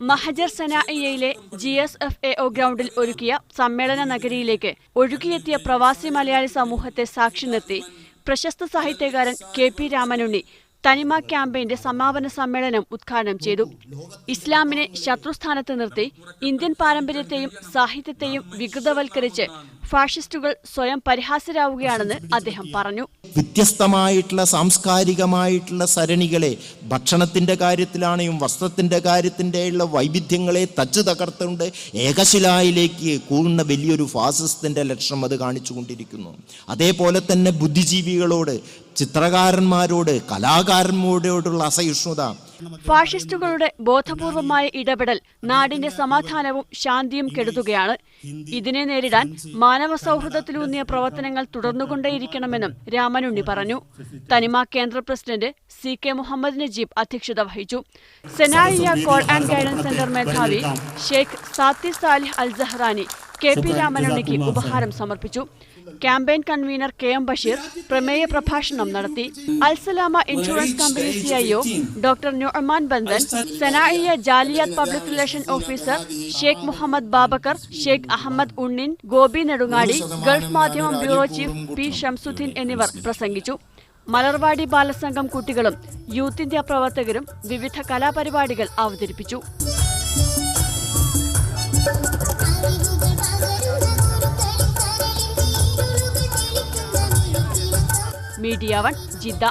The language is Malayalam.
മഹജർ സനാഇയയിലെ GSFAO ഗ്രൗണ്ടിൽ ഒരുക്കിയ സമ്മേളന നഗരിയിലേക്ക് ഒഴുകിയെത്തിയ പ്രവാസി മലയാളി സമൂഹത്തെ സാക്ഷി നിർത്തി പ്രശസ്ത സാഹിത്യകാരൻ KP രാമനുണ്ണി തനിമ ക്യാമ്പയിന്റെ സമാപന സമ്മേളനം ഉദ്ഘാടനം ചെയ്തു. ഇസ്ലാമിനെ ശത്രുസ്ഥാനത്ത് നിർത്തി ഇന്ത്യൻ പാരമ്പര്യത്തെയും സാഹിത്യത്തെയും വികൃതവൽക്കരിച്ച് ഫാഷിസ്റ്റുകൾ സ്വയം പരിഹാസ്യരാവുകയാണെന്ന് അദ്ദേഹം പറഞ്ഞു. വ്യത്യസ്തമായിട്ടുള്ള സാംസ്കാരികമായിട്ടുള്ള സരണികളെ ഭക്ഷണത്തിൻ്റെ കാര്യത്തിലാണെങ്കിലും വസ്ത്രത്തിൻ്റെ കാര്യത്തിൻ്റെയുള്ള വൈവിധ്യങ്ങളെ തച്ചു തകർത്തുകൊണ്ട് ഏകശിലായിലേക്ക് കൂടുന്ന വലിയൊരു ഫാസിസത്തിൻ്റെ ലക്ഷണം അത് കാണിച്ചുകൊണ്ടിരിക്കുന്നു. അതേപോലെ തന്നെ ബുദ്ധിജീവികളോട്, ചിത്രകാരന്മാരോട്, കലാകാരന്മാരോടുള്ള അസഹിഷ്ണുത. ഫാഷിസ്റ്റുകളുടെ ബോധപൂർവമായ ഇടപെടൽ നാടിന്റെ സമാധാനവും ശാന്തിയും കെടുത്തുകയാണ്. ഇതിനെ നേരിടാൻ മാനവ സൗഹൃദത്തിലൂന്നിയ പ്രവർത്തനങ്ങൾ തുടർന്നുകൊണ്ടേയിരിക്കണമെന്നും രാമനുണ്ണി പറഞ്ഞു. തനിമ കേന്ദ്ര പ്രസിഡന്റ് CK മുഹമ്മദ് നജീബ് അധ്യക്ഷത വഹിച്ചു. Sanaiya call and guidance centre മേധാവി Sheikh Sathi Salih Al Zahrani KP രാമനുണ്ണിക്ക് ഉപഹാരം സമർപ്പിച്ചു. ക്യാമ്പയിൻ കൺവീനർ KM ബഷീർ പ്രമേയ പ്രഭാഷണം നടത്തി. Alsalama insurance company CIO doctor Numan Bandan, Sanaiya Jaliyat public relation officer Sheikh Muhammad Babakar, Sheikh Ahmad ഉണ്ണിൻ, Gopi Nedungadi, Gulf Madhyamam bureau chief P Shamsuddeen എന്നിവർ പ്രസംഗിച്ചു. മലർവാടി ബാലസംഘം കുട്ടികളും യൂത്ത് ഇന്ത്യ പ്രവർത്തകരും വിവിധ കലാപരിപാടികൾ അവതരിപ്പിച്ചു. Media 1 Jeddah.